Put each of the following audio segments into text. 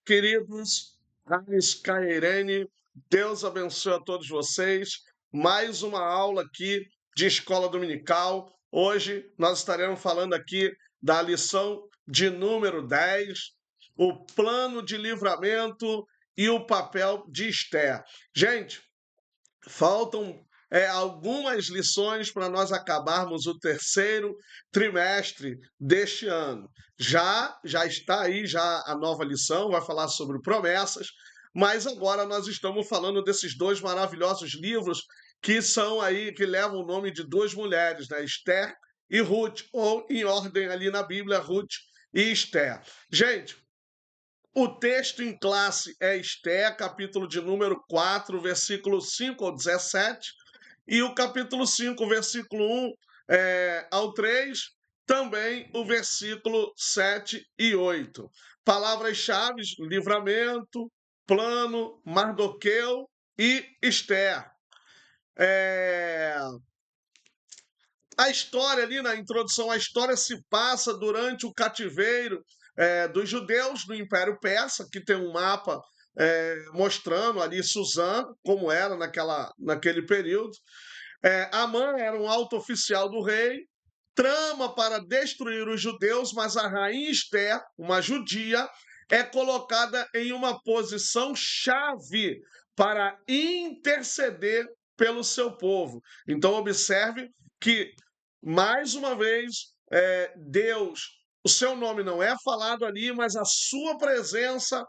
queridos, Ares, Cairene, Deus abençoe a todos vocês. Mais uma aula aqui de Escola Dominical. Hoje nós estaremos falando aqui da lição de número 10, o plano de livramento e o papel de Esther. Gente, faltam algumas lições para nós acabarmos o terceiro trimestre deste ano. Já está aí já a nova lição, vai falar sobre promessas, mas agora nós estamos falando desses dois maravilhosos livros que são aí, que levam o nome de duas mulheres, né? Esther e Ruth, ou em ordem ali na Bíblia, Ruth e Esther. Gente, o texto em classe é Esther, capítulo de número 4, versículo 5 ao 17, e o capítulo 5, versículo 1 ao 3, também o versículo 7 e 8. Palavras-chave: livramento, plano, Mardoqueu e Esther. A história ali, na introdução, a história se passa durante o cativeiro dos judeus do Império Persa, que tem um mapa mostrando ali Suzã, como era naquele período. Amã era um alto oficial do rei, trama para destruir os judeus, mas a rainha Esther, uma judia, é colocada em uma posição chave para interceder pelo seu povo. Então, observe que, mais uma vez, Deus, o seu nome não é falado ali, mas a sua presença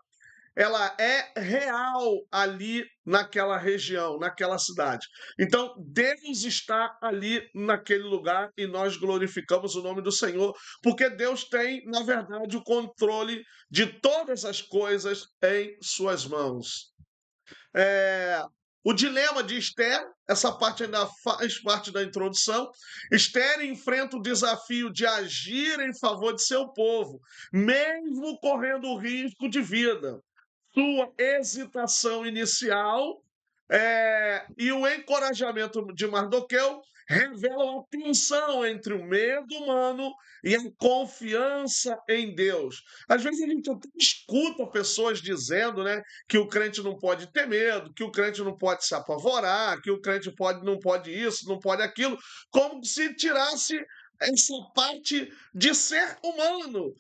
ela é real ali naquela região, naquela cidade. Então, Deus está ali naquele lugar e nós glorificamos o nome do Senhor, porque Deus tem, na verdade, o controle de todas as coisas em suas mãos. O dilema de Esther, essa parte ainda faz parte da introdução. Esther enfrenta o desafio de agir em favor de seu povo, mesmo correndo o risco de vida. Sua hesitação inicial e o encorajamento de Mardoqueu revelam a tensão entre o medo humano e a confiança em Deus. Às vezes a gente até escuta pessoas dizendo, né, que o crente não pode ter medo, que o crente não pode se apavorar, que o crente não pode isso, não pode aquilo, como se tirasse essa parte de ser humano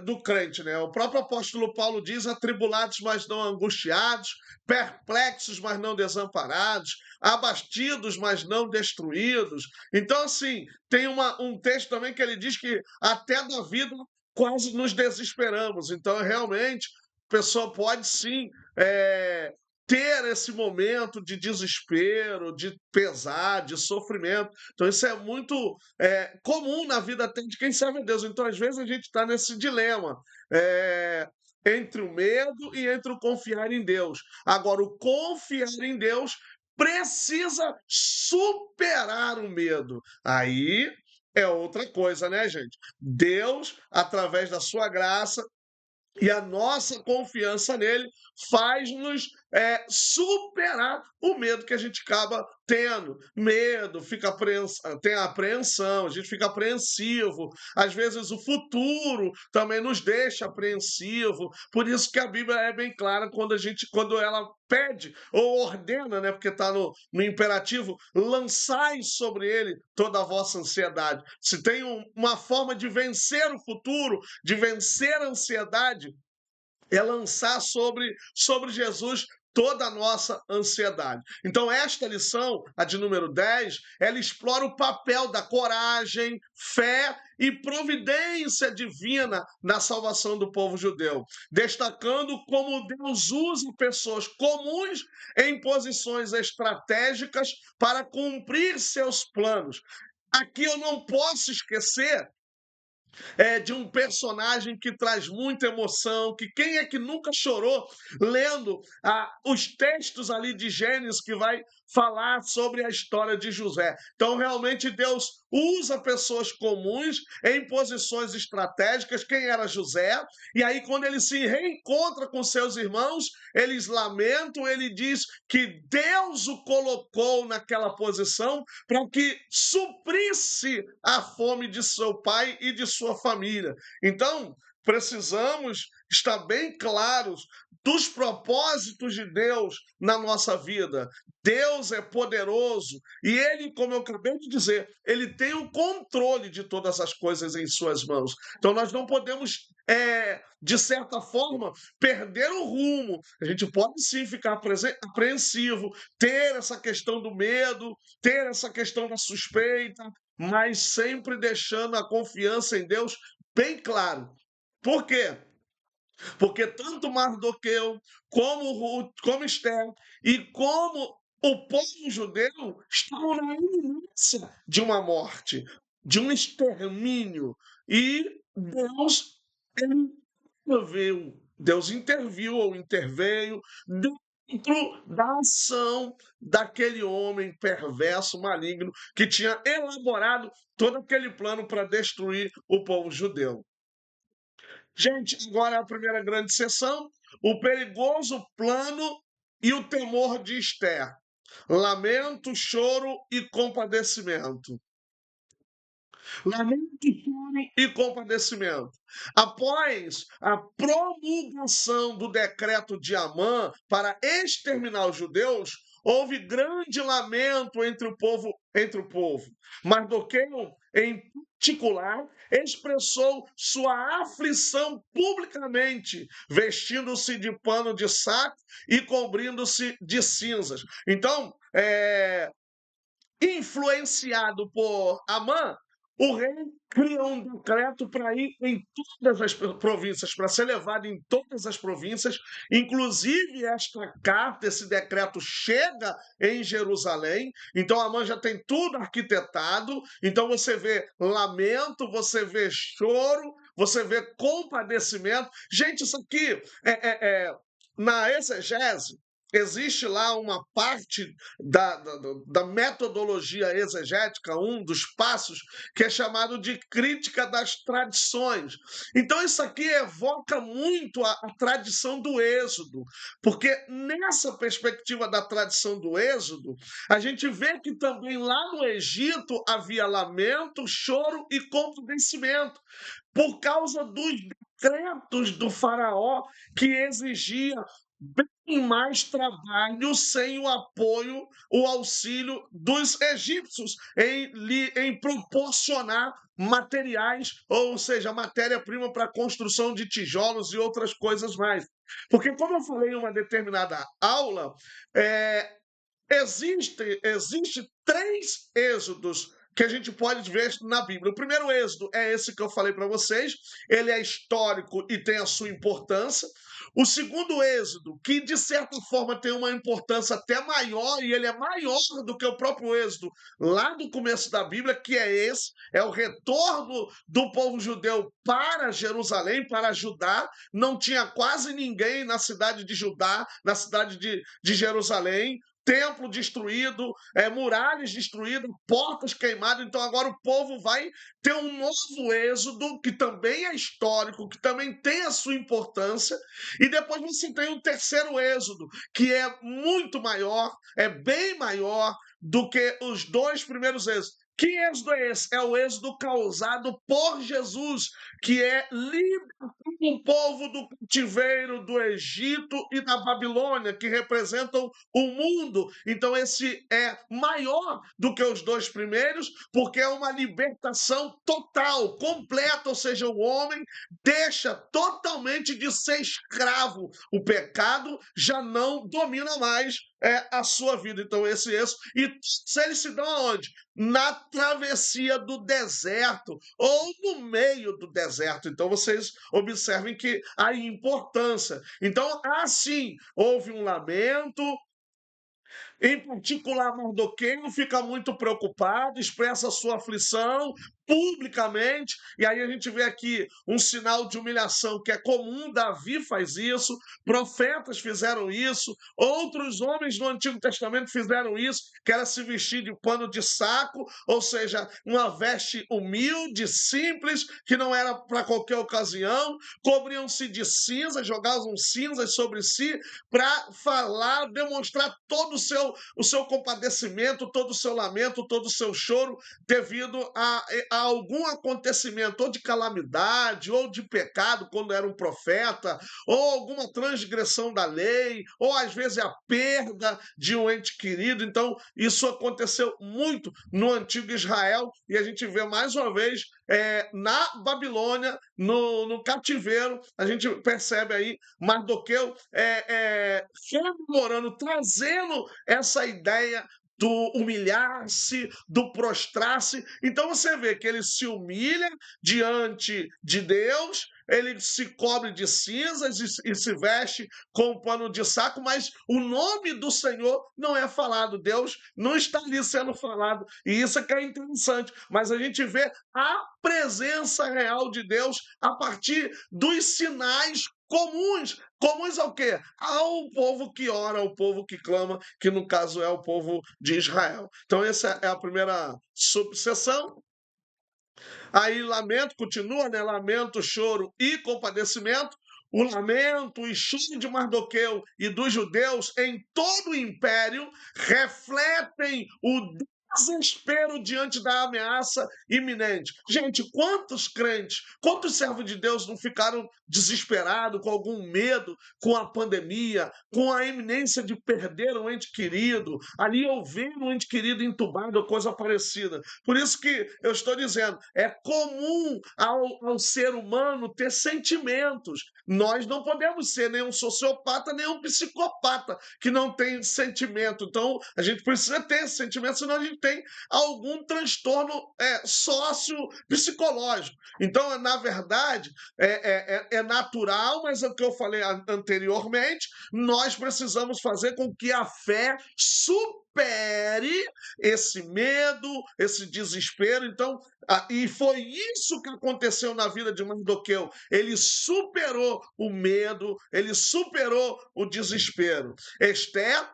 do crente, né? O próprio apóstolo Paulo diz: atribulados, mas não angustiados, perplexos, mas não desamparados, abastidos, mas não destruídos. Então, assim, tem um texto também que ele diz que até da vida quase nos desesperamos. Então, realmente, a pessoa pode sim ter esse momento de desespero, de pesar, de sofrimento. Então, isso é muito comum na vida até de quem serve a Deus. Então, às vezes, a gente está nesse dilema entre o medo e entre o confiar em Deus. Agora, o confiar em Deus precisa superar o medo. Aí é outra coisa, né, gente? Deus, através da sua graça, e a nossa confiança nele faz-nos superar o medo que a gente acaba tendo. Medo, tem a apreensão, a gente fica apreensivo. Às vezes o futuro também nos deixa apreensivo. Por isso que a Bíblia é bem clara quando ela pede ou ordena, né, porque está no imperativo: lançai sobre ele toda a vossa ansiedade. Se tem uma forma de vencer o futuro, de vencer a ansiedade, é lançar sobre Jesus toda a nossa ansiedade. Então, esta lição, a de número 10, ela explora o papel da coragem, fé e providência divina na salvação do povo judeu, destacando como Deus usa pessoas comuns em posições estratégicas para cumprir seus planos. Aqui eu não posso esquecer de um personagem que traz muita emoção, que quem é que nunca chorou lendo os textos ali de Gênesis que vai falar sobre a história de José. Então, realmente, Deus usa pessoas comuns em posições estratégicas. Quem era José? E aí, quando ele se reencontra com seus irmãos, eles lamentam, ele diz que Deus o colocou naquela posição para que suprisse a fome de seu pai e de sua família. Então, precisamos estar bem claros dos propósitos de Deus na nossa vida. Deus é poderoso e ele, como eu acabei de dizer, ele tem o controle de todas as coisas em suas mãos. Então nós não podemos, de certa forma, perder o rumo. A gente pode sim ficar apreensivo, ter essa questão do medo, ter essa questão da suspeita, mas sempre deixando a confiança em Deus bem claro. Por quê? Porque tanto Mardoqueu, como Ruth, como Esther e como o povo judeu estavam na iminência de uma morte, de um extermínio. E Deus interveio, Deus interviu ou interveio dentro da ação daquele homem perverso, maligno, que tinha elaborado todo aquele plano para destruir o povo judeu. Gente, agora é a primeira grande sessão, o perigoso plano e o temor de Esther. Lamento, choro e compadecimento. Lamento, choro e compadecimento. Após a promulgação do decreto de Amã para exterminar os judeus, houve grande lamento entre o povo. Mardoqueu, em particular, expressou sua aflição publicamente, vestindo-se de pano de saco e cobrindo-se de cinzas. Então, influenciado por Amã, o rei cria um decreto para ir em todas as províncias, para ser levado em todas as províncias, inclusive esta carta, esse decreto chega em Jerusalém, então Amã já tem tudo arquitetado, então você vê lamento, você vê choro, você vê compadecimento. Gente, isso aqui na exegese, existe lá uma parte da metodologia exegética, um dos passos, que é chamado de crítica das tradições. Então, isso aqui evoca muito a tradição do Êxodo, porque nessa perspectiva da tradição do Êxodo, a gente vê que também lá no Egito havia lamento, choro e compadecimento, por causa dos decretos do faraó que exigia bem mais trabalho sem o apoio, o auxílio dos egípcios em proporcionar materiais, ou seja, matéria-prima para a construção de tijolos e outras coisas mais. Porque, como eu falei em uma determinada aula, existe 3 êxodos que a gente pode ver na Bíblia. O primeiro êxodo é esse que eu falei para vocês, ele é histórico e tem a sua importância. O segundo êxodo, que de certa forma tem uma importância até maior, e ele é maior do que o próprio êxodo lá do começo da Bíblia, que é esse, é o retorno do povo judeu para Jerusalém, para Judá. Não tinha quase ninguém na cidade de Judá, na cidade de Jerusalém, templo destruído, muralhas destruídas, portas queimadas. Então agora o povo vai ter um novo êxodo, que também é histórico, que também tem a sua importância. E depois você tem um terceiro êxodo, que é muito maior, é bem maior do que os 2 primeiros êxodos. Que êxodo é esse? É o êxodo causado por Jesus, que é libertar o povo do cativeiro do Egito e da Babilônia, que representam o mundo. Então esse é maior do que os 2 primeiros, porque é uma libertação total, completa, ou seja, o homem deixa totalmente de ser escravo. O pecado já não domina mais a sua vida. Então esse êxodo, e eles se dão aonde? Na travessia do deserto ou no meio do deserto. Então vocês observem que a importância. Então, assim, houve um lamento. Em particular, Mardoqueu fica muito preocupado, expressa sua aflição publicamente, e aí a gente vê aqui um sinal de humilhação que é comum. Davi faz isso, profetas fizeram isso, outros homens no Antigo Testamento fizeram isso, que era se vestir de pano de saco, ou seja, uma veste humilde, simples, que não era para qualquer ocasião, cobriam-se de cinzas, jogavam cinzas sobre si para falar, demonstrar todo o o seu compadecimento, todo o seu lamento, todo o seu choro, devido a algum acontecimento, ou de calamidade, ou de pecado, quando era um profeta, ou alguma transgressão da lei, ou às vezes a perda de um ente querido. Então, isso aconteceu muito no antigo Israel, e a gente vê mais uma vez na Babilônia, no cativeiro, a gente percebe aí Mardoqueu rememorando, trazendo essa ideia do humilhar-se, do prostrar-se. Então você vê que ele se humilha diante de Deus, ele se cobre de cinzas e se veste com um pano de saco, mas o nome do Senhor não é falado, Deus não está ali sendo falado, e isso é que é interessante, mas a gente vê a presença real de Deus a partir dos sinais comuns. Comuns ao quê? Ao povo que ora, ao povo que clama, que no caso é o povo de Israel. Então, essa é a primeira subseção. Aí, lamento, continua, né? Lamento, choro e compadecimento. O lamento e choro de Mardoqueu e dos judeus em todo o império refletem o desespero diante da ameaça iminente. Gente, quantos crentes, quantos servos de Deus não ficaram desesperados, com algum medo, com a pandemia, com a iminência de perder um ente querido, ali ouvir um ente querido entubado ou coisa parecida. Por isso que eu estou dizendo, é comum ao ser humano ter sentimentos. Nós não podemos ser nem um sociopata, nem um psicopata que não tem sentimento. Então, a gente precisa ter sentimento, senão a gente tem algum transtorno sócio-psicológico. Então, na verdade, é natural, mas é o que eu falei anteriormente, nós precisamos fazer com que a fé supere esse medo, esse desespero. Então, e foi isso que aconteceu na vida de Mardoqueu. Ele superou o medo, ele superou o desespero. Esther,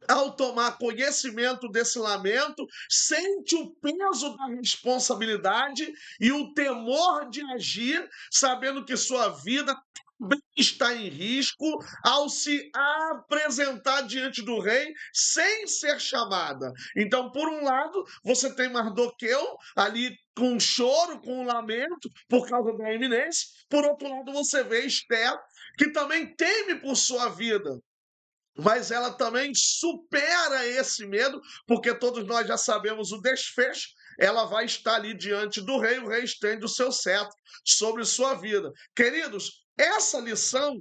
ao tomar conhecimento desse lamento, sente o peso da responsabilidade e o temor de agir, sabendo que sua vida também está em risco ao se apresentar diante do rei sem ser chamada. Então, por um lado, você tem Mardoqueu ali com choro, com lamento, por causa da iminência. Por outro lado, você vê Esther, que também teme por sua vida, mas ela também supera esse medo, porque todos nós já sabemos o desfecho. Ela vai estar ali diante do rei, o rei estende o seu cetro sobre sua vida. Queridos, essa lição,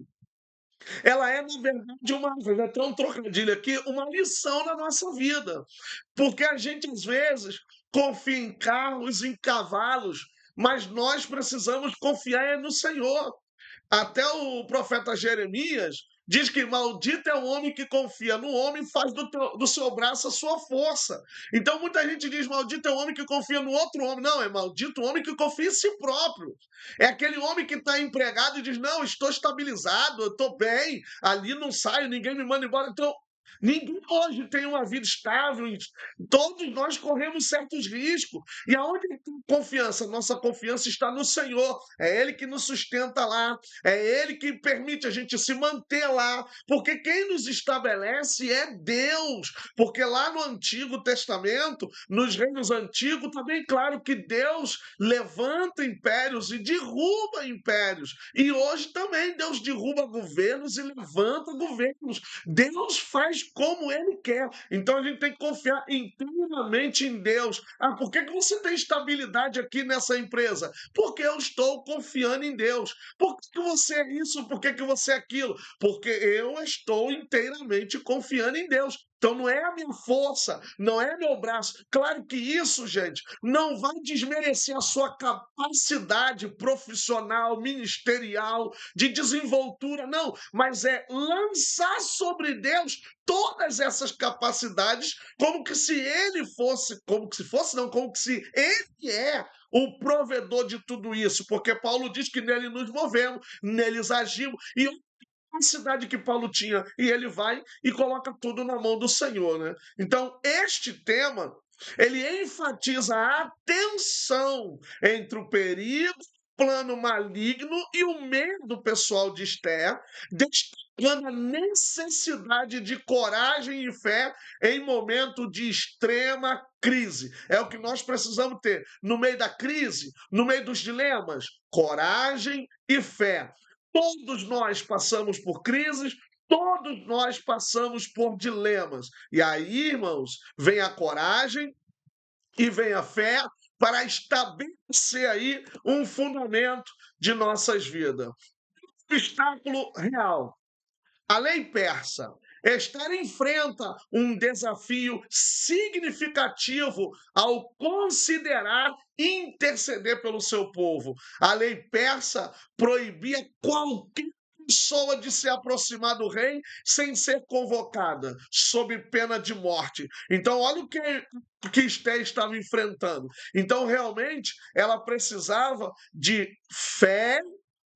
ela é, na verdade, vou até um trocadilho aqui, uma lição na nossa vida. Porque a gente, às vezes, confia em carros, em cavalos, mas nós precisamos confiar no Senhor. Até o profeta Jeremias diz que maldito é o homem que confia no homem e faz do seu braço a sua força. Então muita gente diz maldito é o homem que confia no outro homem. Não, é maldito o homem que confia em si próprio. É aquele homem que está empregado e diz, não, estou estabilizado, eu estou bem, ali não saio, ninguém me manda embora. Então, ninguém hoje tem uma vida estável, todos nós corremos certos riscos. E aonde tem confiança? Nossa confiança está no Senhor. É Ele que nos sustenta lá, é Ele que permite a gente se manter lá, porque quem nos estabelece é Deus. Porque lá no Antigo Testamento, nos reinos antigos, também claro que Deus levanta impérios e derruba impérios. E hoje também Deus derruba governos e levanta governos. Deus faz como Ele quer. Então a gente tem que confiar inteiramente em Deus. Ah, por que você tem estabilidade aqui nessa empresa? Porque eu estou confiando em Deus. Por que você é isso? Por que você é aquilo? Porque eu estou inteiramente confiando em Deus. Então não é a minha força, não é meu braço. Claro que isso, gente, não vai desmerecer a sua capacidade profissional, ministerial, de desenvoltura, não, mas é lançar sobre Deus todas essas capacidades, como que se ele fosse, como que se fosse, não, como que se ele é o provedor de tudo isso, porque Paulo diz que nele nos movemos, neles agimos, e a cidade que Paulo tinha, e ele vai e coloca tudo na mão do Senhor, né? Então, este tema, ele enfatiza a tensão entre o perigo plano maligno e o medo pessoal de Esther, destacando a necessidade de coragem e fé em momento de extrema crise. É o que nós precisamos ter no meio da crise, no meio dos dilemas, coragem e fé. Todos nós passamos por crises, todos nós passamos por dilemas. E aí, irmãos, vem a coragem e vem a fé para estabelecer aí um fundamento de nossas vidas. Obstáculo real. A lei persa. Esther enfrenta um desafio significativo ao considerar interceder pelo seu povo. A lei persa proibia qualquer pessoa de se aproximar do rei sem ser convocada, sob pena de morte. Então, olha o que Esther estava enfrentando. Então, realmente, ela precisava de fé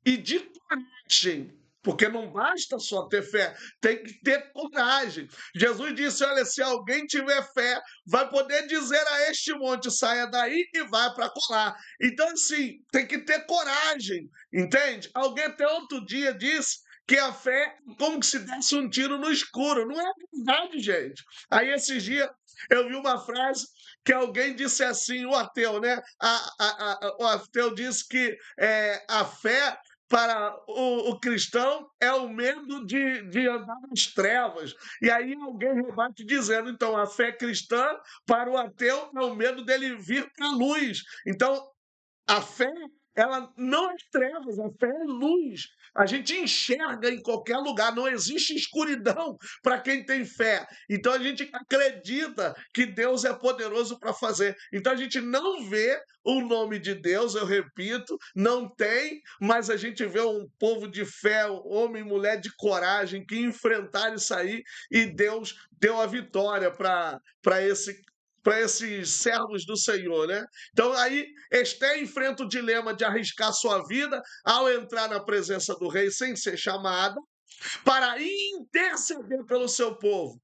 e de coragem. Porque não basta só ter fé, tem que ter coragem. Jesus disse: olha, se alguém tiver fé, vai poder dizer a este monte: saia daí e vai para colar. Então, assim, tem que ter coragem, entende? Alguém até outro dia disse que a fé é como se desse um tiro no escuro. Não é verdade, gente. Aí, esses dias, eu vi uma frase que alguém disse assim, o ateu, né? O ateu disse que a fé para o cristão é o medo de andar nas trevas. E aí alguém rebate dizendo, então, a fé cristã para o ateu é o medo dele vir para a luz. Então, a fé, ela não é trevas, a fé é luz. A gente enxerga em qualquer lugar, não existe escuridão para quem tem fé. Então a gente acredita que Deus é poderoso para fazer. Então a gente não vê o nome de Deus, eu repito, não tem, mas a gente vê um povo de fé, homem e mulher de coragem que enfrentaram isso aí e Deus deu a vitória para esses servos do Senhor, né? Então aí Esther enfrenta o dilema de arriscar sua vida ao entrar na presença do rei sem ser chamada para interceder pelo seu povo.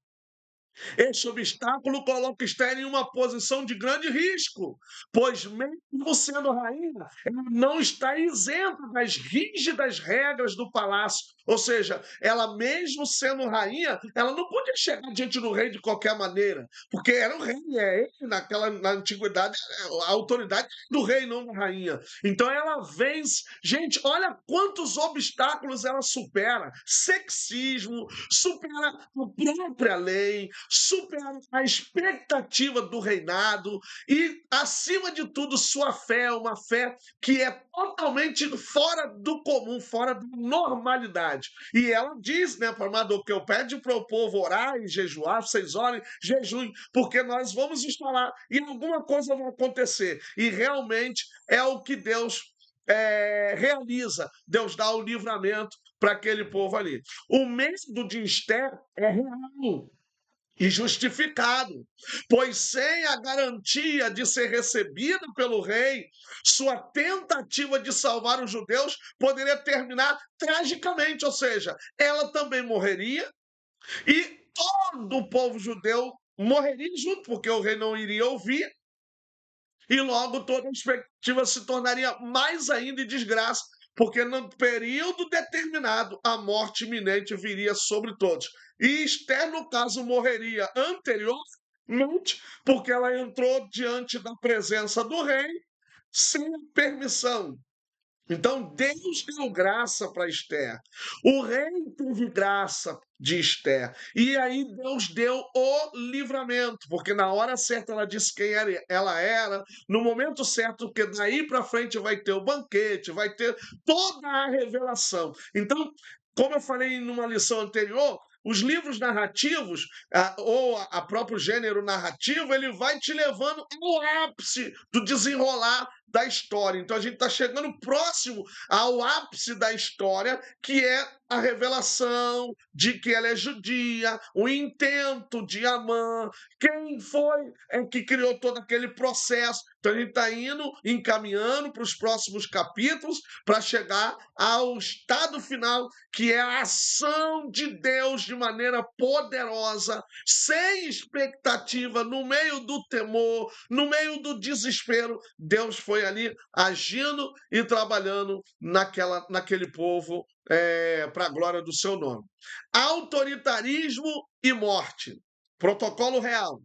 Este obstáculo coloca Esther em uma posição de grande risco, pois, mesmo sendo rainha, ela não está isenta das rígidas regras do palácio. Ou seja, ela, mesmo sendo rainha, ela não podia chegar diante do rei de qualquer maneira, porque era o rei, ele, na antiguidade, a autoridade do rei, não da rainha. Então ela vence. Gente, olha quantos obstáculos ela supera: sexismo, supera a própria lei, supera a expectativa do reinado e, acima de tudo, sua fé é uma fé que é totalmente fora do comum, fora da normalidade. E ela diz, né, para Mardoqueu, pede para o povo orar e jejuar, vocês orem, jejuem, porque nós vamos estar lá e alguma coisa vai acontecer. E realmente é o que Deus realiza. Deus dá o livramento para aquele povo ali. O medo de Esther é real e justificado, pois sem a garantia de ser recebida pelo rei, sua tentativa de salvar os judeus poderia terminar tragicamente, ou seja, ela também morreria e todo o povo judeu morreria junto, porque o rei não iria ouvir, e logo toda a expectativa se tornaria mais ainda em desgraça, porque no período determinado a morte iminente viria sobre todos. E Esther, no caso, morreria anteriormente, porque ela entrou diante da presença do rei sem permissão. Então Deus deu graça para Esther. O rei teve graça de Esther. E aí Deus deu o livramento, porque na hora certa ela disse quem ela era, no momento certo, porque daí para frente vai ter o banquete, vai ter toda a revelação. Então, como eu falei numa lição anterior, os livros narrativos, ou a próprio gênero narrativo, ele vai te levando ao ápice do desenrolar da história. Então a gente está chegando próximo ao ápice da história, que é a revelação de que ela é judia, o intento de Amã, quem foi que criou todo aquele processo. Então a gente está indo, encaminhando para os próximos capítulos, para chegar ao estado final, que é a ação de Deus de maneira poderosa, sem expectativa, no meio do temor, no meio do desespero. Deus foi foi ali agindo e trabalhando naquele povo para a glória do seu nome. Autoritarismo e morte. Protocolo real.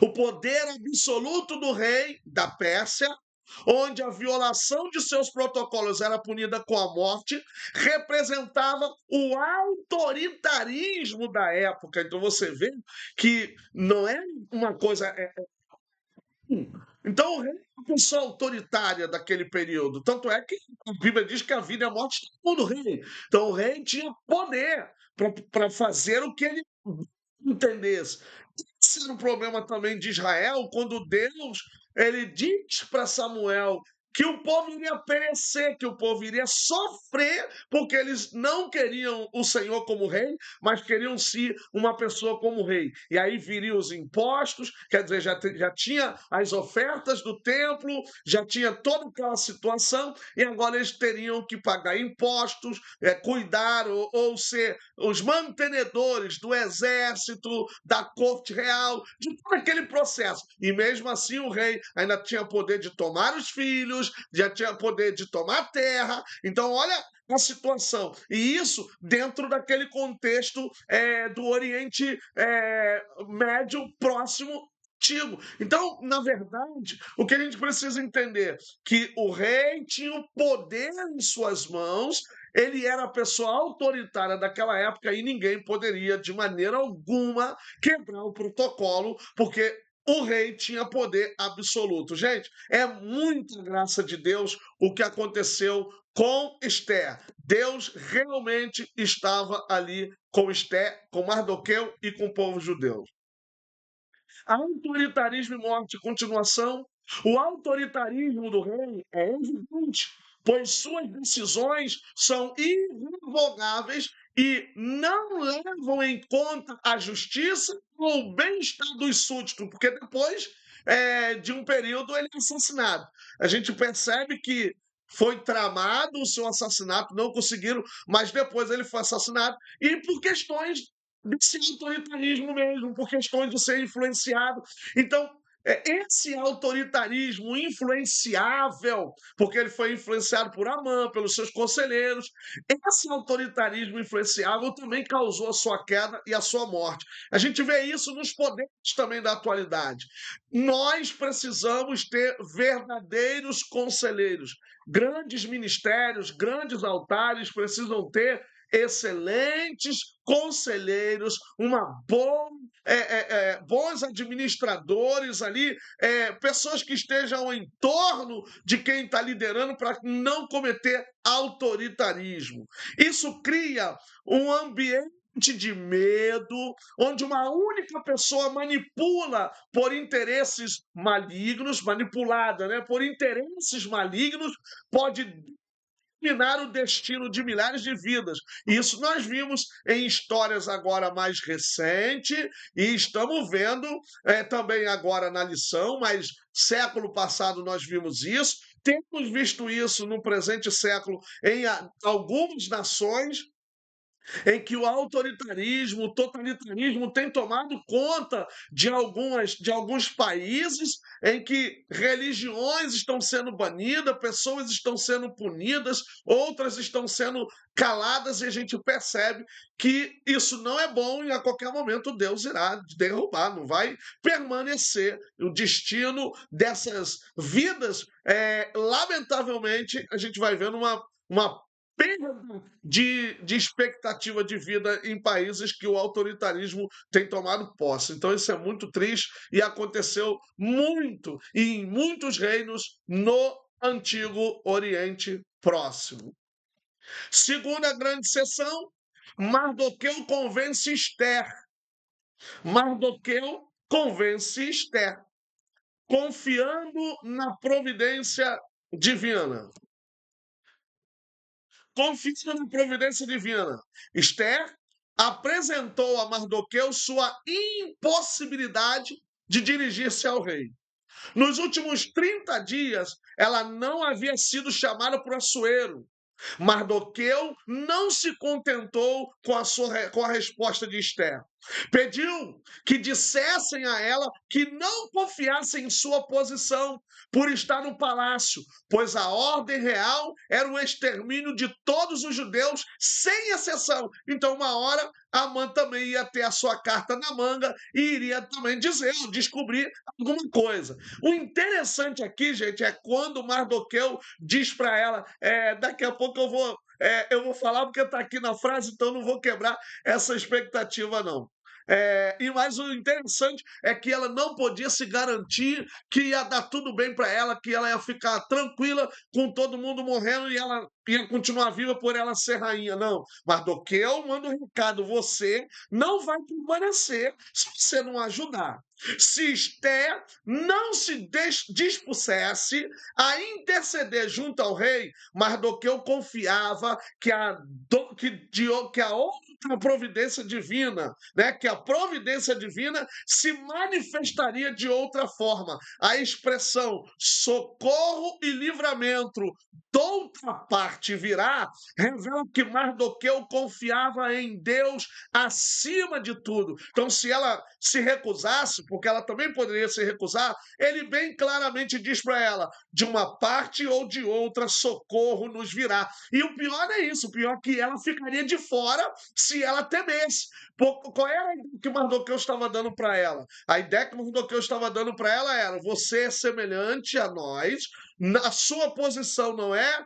O poder absoluto do rei da Pérsia, onde a violação de seus protocolos era punida com a morte, representava o autoritarismo da época. Então você vê que não é uma coisa. Então o rei é uma pessoa autoritária daquele período. Tanto é que a Bíblia diz que a vida e a morte estão do rei. Então o rei tinha poder para fazer o que ele entendesse. Esse era o problema também de Israel, quando Deus ele diz para Samuel que o povo iria perecer, que o povo iria sofrer, porque eles não queriam o Senhor como rei, mas queriam sim uma pessoa como rei. E aí viriam os impostos, quer dizer, já tinha as ofertas do templo, já tinha toda aquela situação, e agora eles teriam que pagar impostos, cuidar ou ser os mantenedores do exército, da corte real, de todo aquele processo. E mesmo assim o rei ainda tinha poder de tomar os filhos, já tinha poder de tomar terra. Então, olha a situação. E isso dentro daquele contexto do Oriente Médio próximo antigo. Então, na verdade, o que a gente precisa entender que o rei tinha o poder em suas mãos, ele era a pessoa autoritária daquela época e ninguém poderia, de maneira alguma, quebrar o protocolo, porque o rei tinha poder absoluto. Gente, é muita graça de Deus o que aconteceu com Esther. Deus realmente estava ali com Esther, com Mardoqueu e com o povo judeu. Autoritarismo e morte. Continuação. O autoritarismo do rei é evidente, pois suas decisões são irrevogáveis e não levam em conta a justiça ou o bem-estar dos súditos, porque depois de um período ele é assassinado. A gente percebe que foi tramado o seu assassinato, não conseguiram, mas depois ele foi assassinado, e por questões desse autoritarismo mesmo, por questões de ser influenciado. Então, esse autoritarismo influenciável, porque ele foi influenciado por Amã, pelos seus conselheiros, esse autoritarismo influenciável também causou a sua queda e a sua morte. A gente vê isso nos poderes também da atualidade. Nós precisamos ter verdadeiros conselheiros. Grandes ministérios, grandes altares precisam ter excelentes conselheiros, bons administradores ali, pessoas que estejam em torno de quem está liderando para não cometer autoritarismo. Isso cria um ambiente de medo, onde uma única pessoa manipula por interesses malignos, manipulada, né, por interesses malignos, pode determinar o destino de milhares de vidas. Isso nós vimos em histórias agora mais recentes e estamos vendo também agora na lição, mas século passado nós vimos isso. Temos visto isso no presente século em algumas nações, em que o autoritarismo, o totalitarismo tem tomado conta de alguns países, em que religiões estão sendo banidas, pessoas estão sendo punidas, outras estão sendo caladas, e a gente percebe que isso não é bom e a qualquer momento Deus irá derrubar, não vai permanecer. O destino dessas vidas, lamentavelmente, a gente vai vendo uma perda de expectativa de vida em países que o autoritarismo tem tomado posse. Então, isso é muito triste e aconteceu muito e em muitos reinos no Antigo Oriente Próximo. Segunda grande sessão, Mardoqueu convence Esther. Mardoqueu convence Esther, confiando na providência divina. Confiando na providência divina. Esther apresentou a Mardoqueu sua impossibilidade de dirigir-se ao rei. Nos últimos 30 dias, ela não havia sido chamada por Assuero. Mardoqueu não se contentou com a resposta de Esther. Pediu que dissessem a ela que não confiassem em sua posição por estar no palácio, pois a ordem real era o extermínio de todos os judeus, sem exceção. Então, uma hora, Amã também ia ter a sua carta na manga e iria também dizer, descobrir alguma coisa. O interessante aqui, gente, é quando Mardoqueu diz para ela, daqui a pouco eu vou falar porque está aqui na frase, então não vou quebrar essa expectativa, não. E mais o interessante é que ela não podia se garantir que ia dar tudo bem para ela, que ela ia ficar tranquila com todo mundo morrendo e ela ia continuar viva por ela ser rainha. Não, Mardoqueu manda um recado: você não vai permanecer se você não ajudar. Se Esther não se dispusesse a interceder junto ao rei, Mardoqueu confiava que que a outra providência divina, né, que a providência divina se manifestaria de outra forma. A expressão socorro e livramento doutra parte virá, revela que Mardoqueu confiava em Deus acima de tudo. Então, se ela se recusasse, porque ela também poderia se recusar, ele bem claramente diz para ela: de uma parte ou de outra, socorro nos virá. E o pior é isso, o pior é que ela ficaria de fora se ela temesse. Qual era a ideia que Mardoqueu estava dando para ela? A ideia que Mardoqueu estava dando para ela era: você é semelhante a nós, a sua posição não é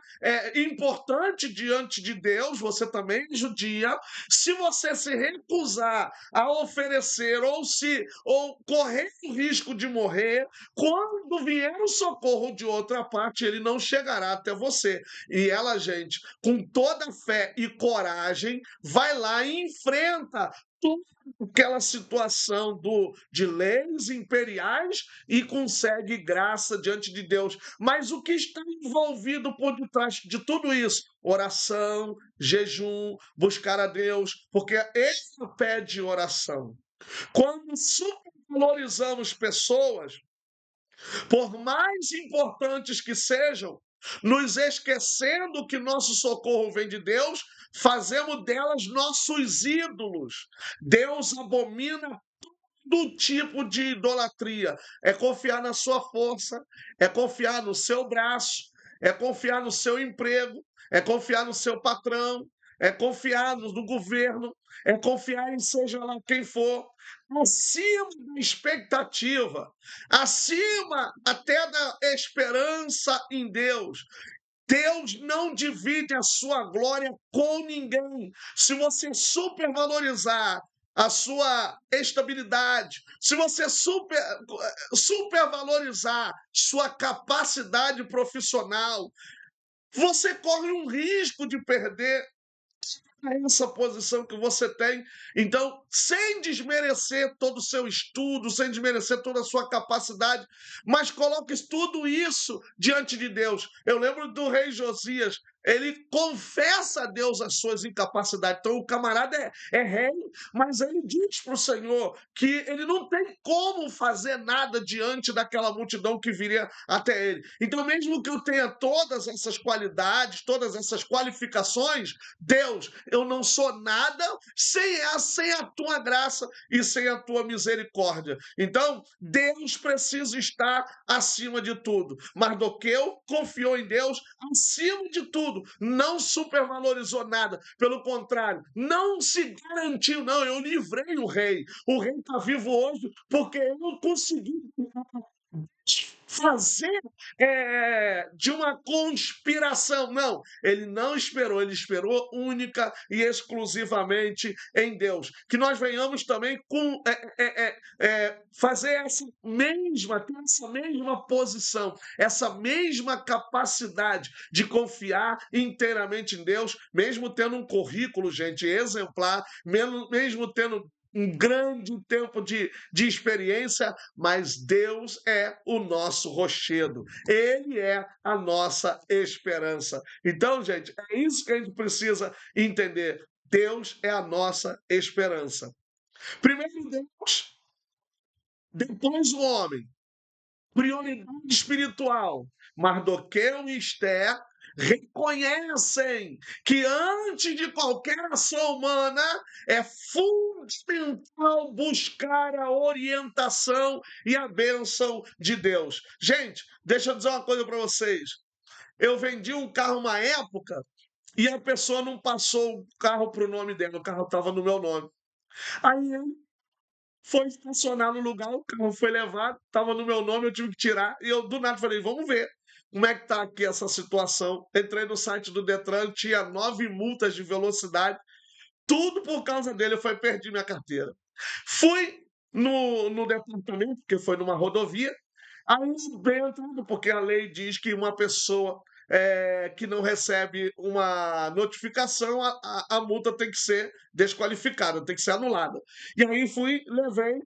importante diante de Deus, você também é judia. Se você se recusar a oferecer ou correr o risco de morrer, quando vier o socorro de outra parte, ele não chegará até você. E ela, gente, com toda fé e coragem, vai lá e enfrenta toda aquela situação de leis imperiais e consegue graça diante de Deus. Mas o que está envolvido por detrás de tudo isso? Oração, jejum, buscar a Deus, porque ele pede oração. Quando supervalorizamos pessoas, por mais importantes que sejam, nos esquecendo que nosso socorro vem de Deus, fazemos delas nossos ídolos. Deus abomina todo tipo de idolatria. É confiar na sua força, é confiar no seu braço, é confiar no seu emprego, é confiar no seu patrão, é confiar no governo, é confiar em seja lá quem for, acima da expectativa, acima até da esperança em Deus. Deus não divide a sua glória com ninguém. Se você supervalorizar a sua estabilidade, se você supervalorizar sua capacidade profissional, você corre um risco de perder essa posição que você tem. Então, sem desmerecer todo o seu estudo, sem desmerecer toda a sua capacidade, mas coloque tudo isso diante de Deus. Eu lembro do rei Josias, ele confessa a Deus as suas incapacidades. Então, o camarada é rei, mas ele diz para o Senhor que ele não tem como fazer nada diante daquela multidão que viria até ele. Então, mesmo que eu tenha todas essas qualidades, todas essas qualificações, Deus, eu não sou nada sem a tua graça e sem a tua misericórdia. Então, Deus precisa estar acima de tudo. Mardoqueu confiou em Deus acima de tudo, não supervalorizou nada, pelo contrário, não se garantiu, não, eu livrei o rei está vivo hoje porque eu consegui fazer de uma conspiração. Não, ele não esperou, ele esperou única e exclusivamente em Deus. Que nós venhamos também fazer ter essa mesma posição, essa mesma capacidade de confiar inteiramente em Deus, mesmo tendo um currículo, gente, exemplar, mesmo tendo um grande tempo de experiência, mas Deus é o nosso rochedo, Ele é a nossa esperança. Então, gente, é isso que a gente precisa entender. Deus é a nossa esperança. Primeiro Deus, depois o homem. Prioridade espiritual. Mardoqueu e Esther reconhecem que antes de qualquer ação humana é fundamental buscar a orientação e a bênção de Deus. Gente, deixa eu dizer uma coisa para vocês. Eu vendi um carro uma época e a pessoa não passou o carro para o nome dela, o carro estava no meu nome. Aí foi estacionar no lugar, o carro foi levado, estava no meu nome, eu tive que tirar. E eu, do nada, falei: vamos ver como é que está aqui essa situação. Entrei no site do Detran, tinha 9 multas de velocidade, tudo por causa dele. Eu falei: perdi minha carteira. Fui no departamento, porque foi numa rodovia, aí bem entrado, porque a lei diz que uma pessoa que não recebe uma notificação, a multa tem que ser desqualificada, tem que ser anulada. E aí fui, levei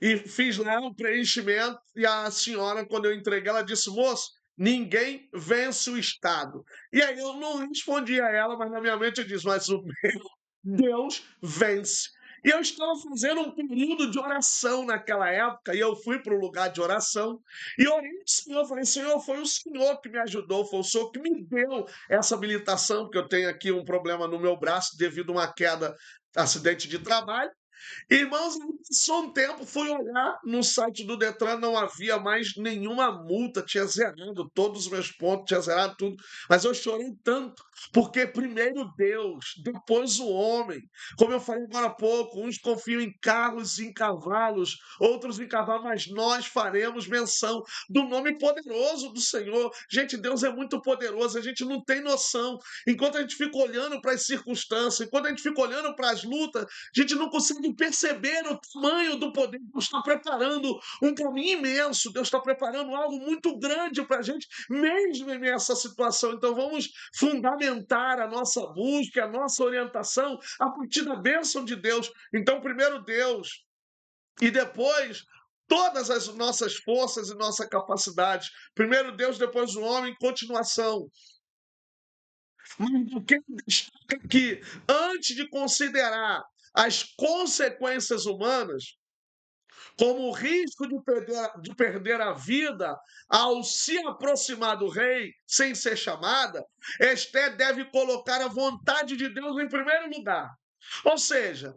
e fiz lá o preenchimento, e a senhora, quando eu entreguei, ela disse: moço, ninguém vence o Estado. E aí eu não respondi a ela, mas na minha mente eu disse: mas o meu Deus vence. E eu estava fazendo um período de oração naquela época, e eu fui para o lugar de oração, e orei ao Senhor, falei: Senhor, foi o Senhor que me ajudou, foi o Senhor que me deu essa habilitação, porque eu tenho aqui um problema no meu braço devido a uma queda, acidente de trabalho. Irmãos, só um tempo fui olhar no site do Detran, não havia mais nenhuma multa, tinha zerado todos os meus pontos, tinha zerado tudo. Mas eu chorei tanto, porque primeiro Deus, depois o homem. Como eu falei agora há pouco, uns confiam em carros e em cavalos, outros em cavalos, mas nós faremos menção do nome poderoso do Senhor. Gente, Deus é muito poderoso, a gente não tem noção. Enquanto a gente fica olhando para as circunstâncias, enquanto a gente fica olhando para as lutas, a gente não consegue perceber o tamanho do poder. Deus está preparando um caminho imenso, Deus está preparando algo muito grande para a gente, mesmo em essa situação. Então vamos fundamentar a nossa busca, a nossa orientação a partir da bênção de Deus. Então, primeiro Deus, e depois todas as nossas forças e nossa capacidade. Primeiro Deus, depois o homem, continuação. Mas o que destaca que, antes de considerar as consequências humanas, como o risco de perder a vida ao se aproximar do rei sem ser chamada, Esther deve colocar a vontade de Deus em primeiro lugar. Ou seja,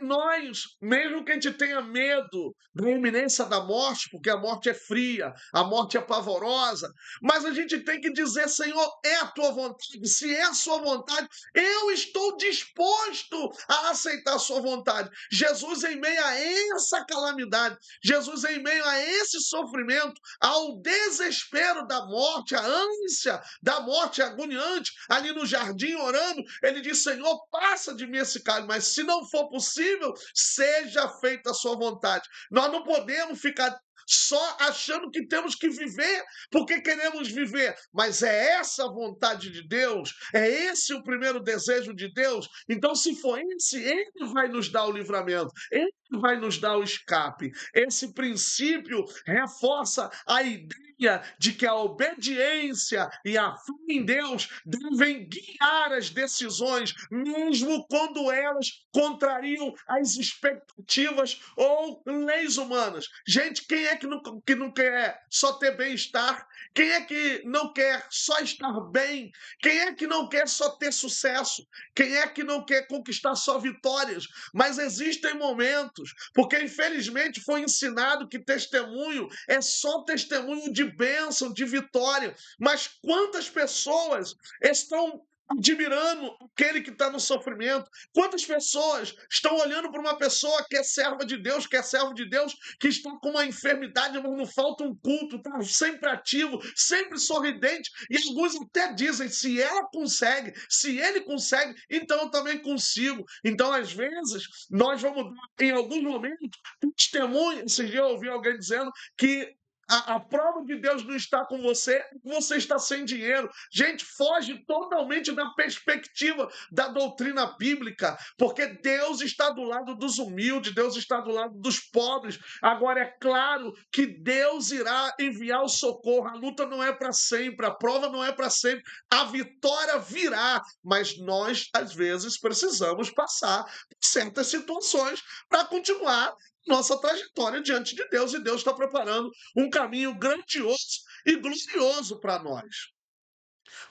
nós, mesmo que a gente tenha medo da iminência da morte, porque a morte é fria, a morte é pavorosa, mas a gente tem que dizer: Senhor, é a tua vontade. Se é a sua vontade, eu estou disposto a aceitar a sua vontade. Jesus, em meio a essa calamidade, Jesus, em meio a esse sofrimento, ao desespero da morte, a ânsia da morte agoniante, ali no jardim orando, ele diz: Senhor, passa de mim esse cálice, mas se não for possível, seja feita a sua vontade. Nós não podemos ficar só achando que temos que viver porque queremos viver, mas é essa a vontade de Deus, é esse o primeiro desejo de Deus. Então, se for esse, ele vai nos dar o livramento, ele vai nos dar o escape. Esse princípio reforça a ideia de que a obediência e a fé em Deus devem guiar as decisões, mesmo quando elas contrariam as expectativas ou leis humanas. Gente, quem é que não quer só ter bem-estar? Quem é que não quer só estar bem? Quem é que não quer só ter sucesso? Quem é que não quer conquistar só vitórias? Mas existem momentos, porque infelizmente foi ensinado que testemunho é só testemunho de bênção, de vitória. Mas quantas pessoas estão admirando aquele que está no sofrimento? Quantas pessoas estão olhando para uma pessoa que é serva de Deus, que é servo de Deus, que está com uma enfermidade, mas não falta um culto, está sempre ativo, sempre sorridente, e alguns até dizem: se ela consegue, se ele consegue, então eu também consigo. Então, às vezes, nós vamos dar, em alguns momentos, testemunho. Esse dia eu ouvi alguém dizendo que a prova de Deus não está com você, é que você está sem dinheiro. Gente, foge totalmente da perspectiva da doutrina bíblica, porque Deus está do lado dos humildes, Deus está do lado dos pobres. Agora, é claro que Deus irá enviar o socorro. A luta não é para sempre, a prova não é para sempre, a vitória virá, mas nós, às vezes, precisamos passar por certas situações para continuar nossa trajetória diante de Deus, e Deus está preparando um caminho grandioso e glorioso para nós.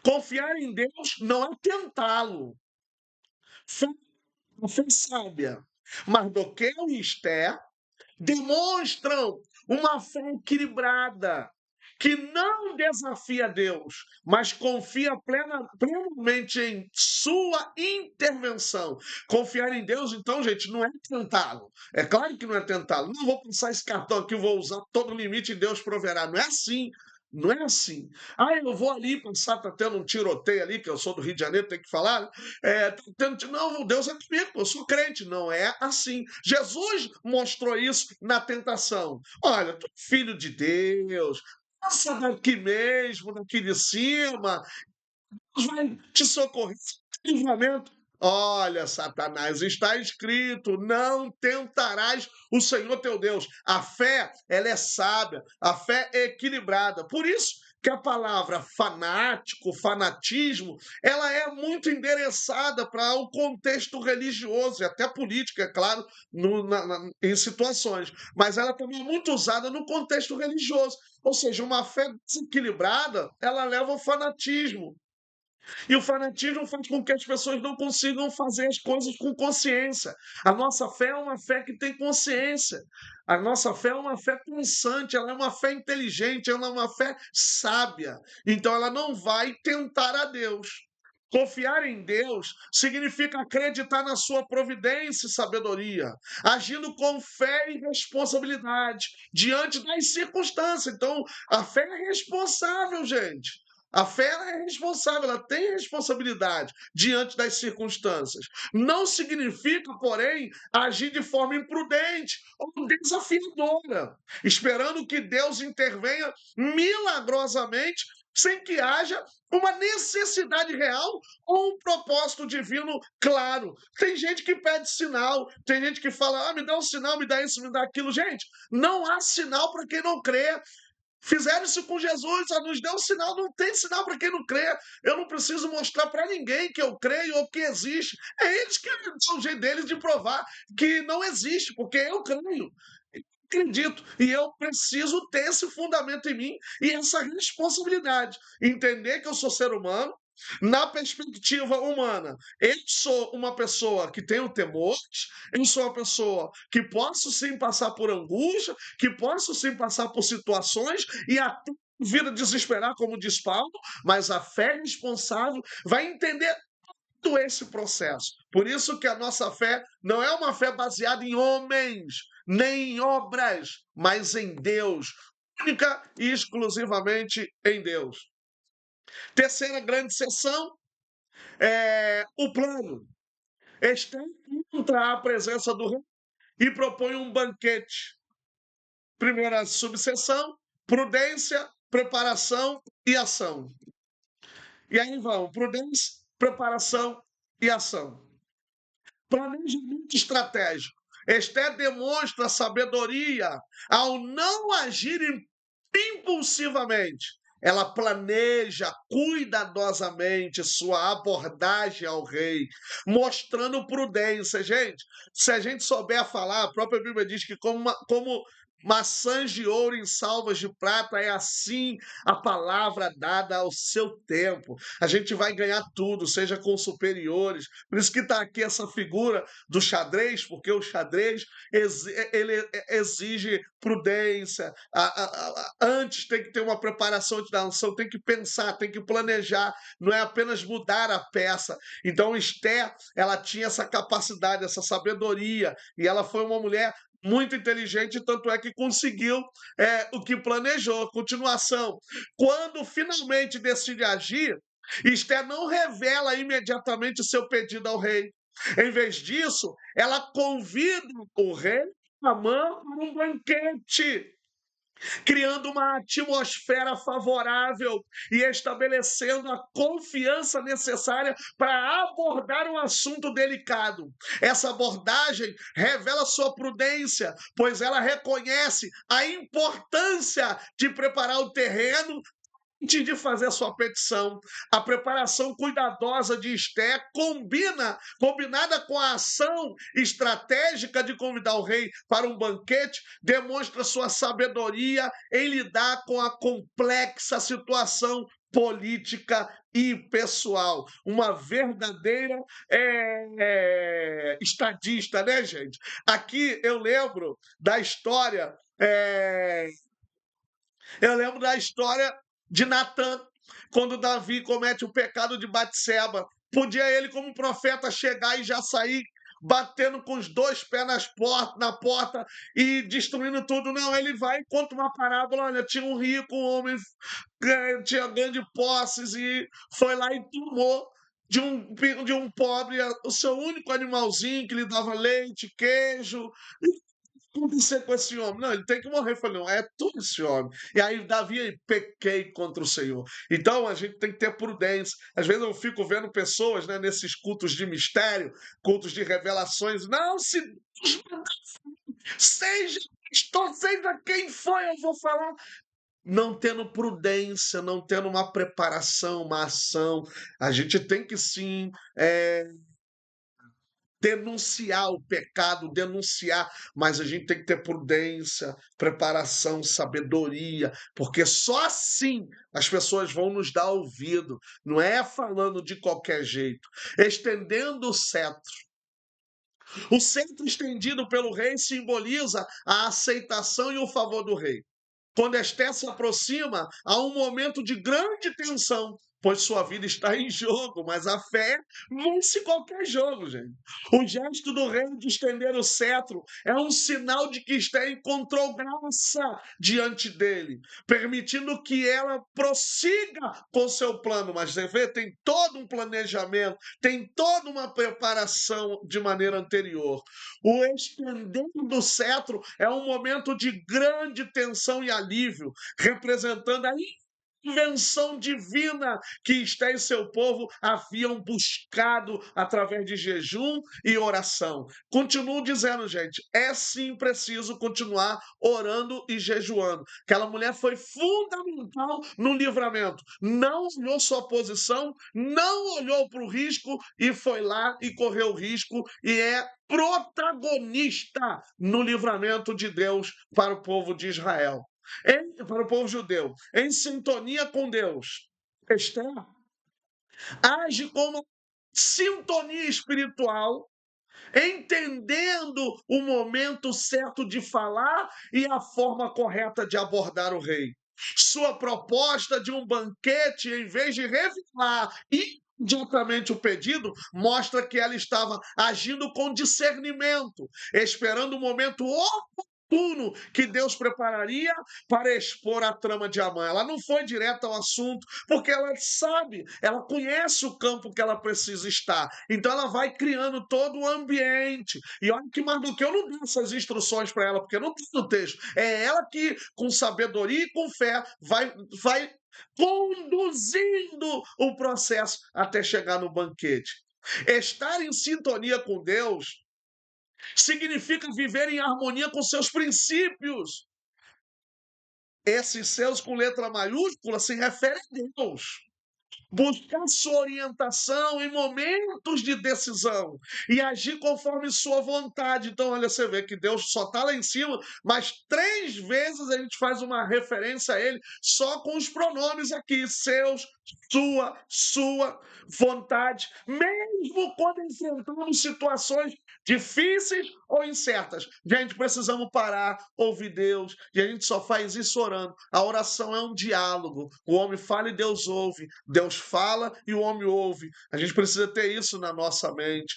Confiar em Deus não é tentá-lo. Fé, a fé sábia. Mardoqueu e Esther demonstram uma fé equilibrada, que não desafia Deus, mas confia plenamente em sua intervenção. Confiar em Deus, então, gente, não é tentá-lo. É claro que não é tentá-lo. Não vou passar esse cartão aqui, vou usar todo o limite e Deus proverá. Não é assim. Não é assim. Ah, eu vou ali pensar, tá tendo um tiroteio ali, que eu sou do Rio de Janeiro, tem que falar. Tá tendo, não, Deus é comigo, eu sou crente. Não é assim. Jesus mostrou isso na tentação. Olha, tu é filho de Deus, passa daqui mesmo, daqui de cima, Deus vai te socorrer. Livramento. Olha, Satanás, está escrito: não tentarás o Senhor teu Deus. A fé, ela é sábia, a fé é equilibrada. Por isso que a palavra fanático, fanatismo, ela é muito endereçada para o contexto religioso e até político, é claro, em situações. Mas ela também é muito usada no contexto religioso. Ou seja, uma fé desequilibrada, ela leva ao fanatismo. E o fanatismo faz com que as pessoas não consigam fazer as coisas com consciência. A nossa fé é uma fé que tem consciência. A nossa fé é uma fé pensante, ela é uma fé inteligente, ela é uma fé sábia. Então ela não vai tentar a Deus. Confiar em Deus significa acreditar na sua providência e sabedoria, agindo com fé e responsabilidade diante das circunstâncias. Então, a fé é responsável, gente. A fé ela é responsável, ela tem responsabilidade diante das circunstâncias. Não significa, porém, agir de forma imprudente ou desafiadora, esperando que Deus intervenha milagrosamente sem que haja uma necessidade real ou um propósito divino claro. Tem gente que pede sinal, tem gente que fala, me dá um sinal, me dá isso, me dá aquilo. Gente, não há sinal para quem não crê. Fizeram isso com Jesus, só nos deu um sinal, não tem sinal para quem não crê. Eu não preciso mostrar para ninguém que eu creio ou que existe. É eles que são o jeito deles de provar que não existe, porque eu creio. Acredito, e eu preciso ter esse fundamento em mim e essa responsabilidade. Entender que eu sou ser humano, na perspectiva humana. Eu sou uma pessoa que tenho temores, eu sou uma pessoa que posso sim passar por angústia, que posso sim passar por situações e até vir a desesperar, como diz Paulo, mas a fé responsável vai entender todo esse processo. Por isso que a nossa fé não é uma fé baseada em homens, nem em obras, mas em Deus, única e exclusivamente em Deus. Terceira grande sessão é o plano. Esther entra à presença do rei e propõe um banquete. Primeira subseção, prudência, preparação e ação. E aí vão, prudência, preparação e ação. Planejamento estratégico. Esther demonstra sabedoria ao não agir impulsivamente. Ela planeja cuidadosamente sua abordagem ao rei, mostrando prudência. Gente, se a gente souber falar, a própria Bíblia diz que como maçãs de ouro em salvas de prata, é assim a palavra dada ao seu tempo. A gente vai ganhar tudo, seja com superiores. Por isso que está aqui essa figura do xadrez, porque o xadrez ele exige prudência. Antes tem que ter uma preparação de ação, tem que pensar, tem que planejar, não é apenas mudar a peça. Então Esther, ela tinha essa capacidade, essa sabedoria, e ela foi uma mulher muito inteligente, tanto é que conseguiu o que planejou. Continuação. Quando finalmente decide agir, Esther não revela imediatamente o seu pedido ao rei. Em vez disso, ela convida o rei Amã para um banquete, criando uma atmosfera favorável e estabelecendo a confiança necessária para abordar um assunto delicado. Essa abordagem revela sua prudência, pois ela reconhece a importância de preparar o terreno antes de fazer a sua petição. A preparação cuidadosa de Esther combinada com a ação estratégica de convidar o rei para um banquete, demonstra sua sabedoria em lidar com a complexa situação política e pessoal. Uma verdadeira estadista, né, gente? Aqui eu lembro da história de Natã, quando Davi comete o pecado de Batseba. Podia ele, como profeta, chegar e já sair batendo com os dois pés na porta e destruindo tudo. Não, ele vai e conta uma parábola. Olha, tinha um rico, um homem tinha grandes posses e foi lá e tomou de um pobre o seu único animalzinho que lhe dava leite, queijo, acontecer com esse homem? Não, ele tem que morrer. Eu falei, não, é tu esse homem. E aí Davi, pequei contra o Senhor. Então a gente tem que ter prudência. Às vezes eu fico vendo pessoas, né, nesses cultos de mistério, cultos de revelações. Não, se seja pastor, seja quem for, eu vou falar. Não tendo prudência, não tendo uma preparação, uma ação. A gente tem que sim denunciar o pecado, denunciar, mas a gente tem que ter prudência, preparação, sabedoria, porque só assim as pessoas vão nos dar ouvido, não é falando de qualquer jeito, estendendo o cetro. O cetro estendido pelo rei simboliza a aceitação e o favor do rei. Quando Esther se aproxima, há um momento de grande tensão, pois sua vida está em jogo, mas a fé vence qualquer jogo, gente. O gesto do rei de estender o cetro é um sinal de que Esther encontrou graça diante dele, permitindo que ela prossiga com seu plano. Mas você vê, tem todo um planejamento, tem toda uma preparação de maneira anterior. O estender do cetro é um momento de grande tensão e alívio, representando a invenção divina que Esté e seu povo haviam buscado através de jejum e oração. Continuo dizendo, gente, é sim preciso continuar orando e jejuando. Aquela mulher foi fundamental no livramento. Não olhou sua posição, não olhou para o risco e foi lá e correu o risco e é protagonista no livramento de Deus para o povo de Israel. Para o povo judeu, em sintonia com Deus. Esther age como sintonia espiritual, entendendo o momento certo de falar e a forma correta de abordar o rei. Sua proposta de um banquete, em vez de revelar imediatamente o pedido, mostra que ela estava agindo com discernimento, esperando o momento oportuno que Deus prepararia para expor a trama de Amã. Ela não foi direto ao assunto, porque ela sabe, ela conhece o campo que ela precisa estar. Então ela vai criando todo o ambiente. E olha que mais do que eu não dou essas instruções para ela, porque não tem no texto. É ela que, com sabedoria e com fé, vai conduzindo o processo até chegar no banquete. Estar em sintonia com Deus significa viver em harmonia com seus princípios. Esses seus com letra maiúscula se referem a Deus. Buscar sua orientação em momentos de decisão e agir conforme sua vontade. Então, olha, você vê que Deus só está lá em cima, mas 3 vezes a gente faz uma referência a Ele só com os pronomes aqui, seus, sua vontade, mesmo quando enfrentamos situações difíceis ou incertas. Gente, precisamos parar, ouvir Deus, e a gente só faz isso orando. A oração é um diálogo. O homem fala e Deus ouve. Deus fala e o homem ouve. A gente precisa ter isso na nossa mente.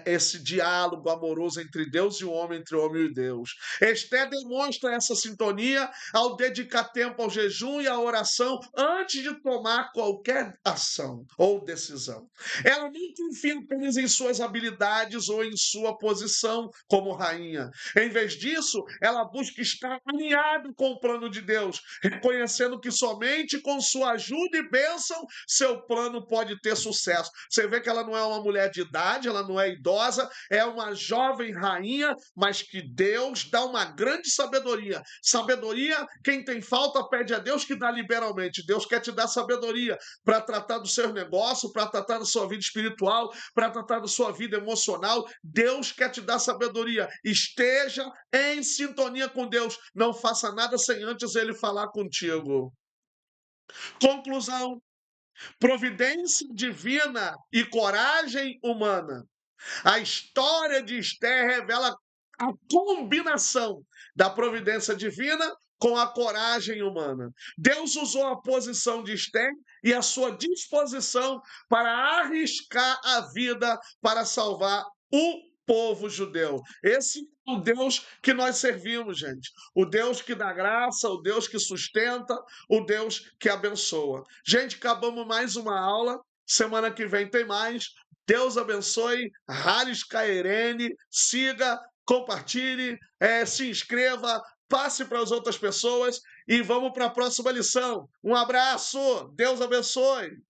Esse diálogo amoroso entre Deus e o homem, entre o homem e Deus. Esther demonstra essa sintonia ao dedicar tempo ao jejum e à oração antes de tomar qualquer ação ou decisão. Ela não confia apenas em suas habilidades ou em sua posição como rainha. Em vez disso, ela busca estar alinhada com o plano de Deus, reconhecendo que somente com sua ajuda e bênção seu plano pode ter sucesso. Você vê que ela não é uma mulher de idade, ela não é idosa, é uma jovem rainha, mas que Deus dá uma grande sabedoria. Sabedoria, quem tem falta pede a Deus que dá liberalmente. Deus quer te dar sabedoria para tratar do seu negócio, para tratar da sua vida espiritual, para tratar da sua vida emocional. Deus quer te dar sabedoria. Esteja em sintonia com Deus. Não faça nada sem antes Ele falar contigo. Conclusão: providência divina e coragem humana. A história de Esther revela a combinação da providência divina com a coragem humana. Deus usou a posição de Esther e a sua disposição para arriscar a vida para salvar o povo judeu. Esse é o Deus que nós servimos, gente. O Deus que dá graça, o Deus que sustenta, o Deus que abençoa. Gente, acabamos mais uma aula. Semana que vem tem mais. Deus abençoe. Haris Kairene. Siga, compartilhe, se inscreva, passe para as outras pessoas e vamos para a próxima lição. Um abraço. Deus abençoe.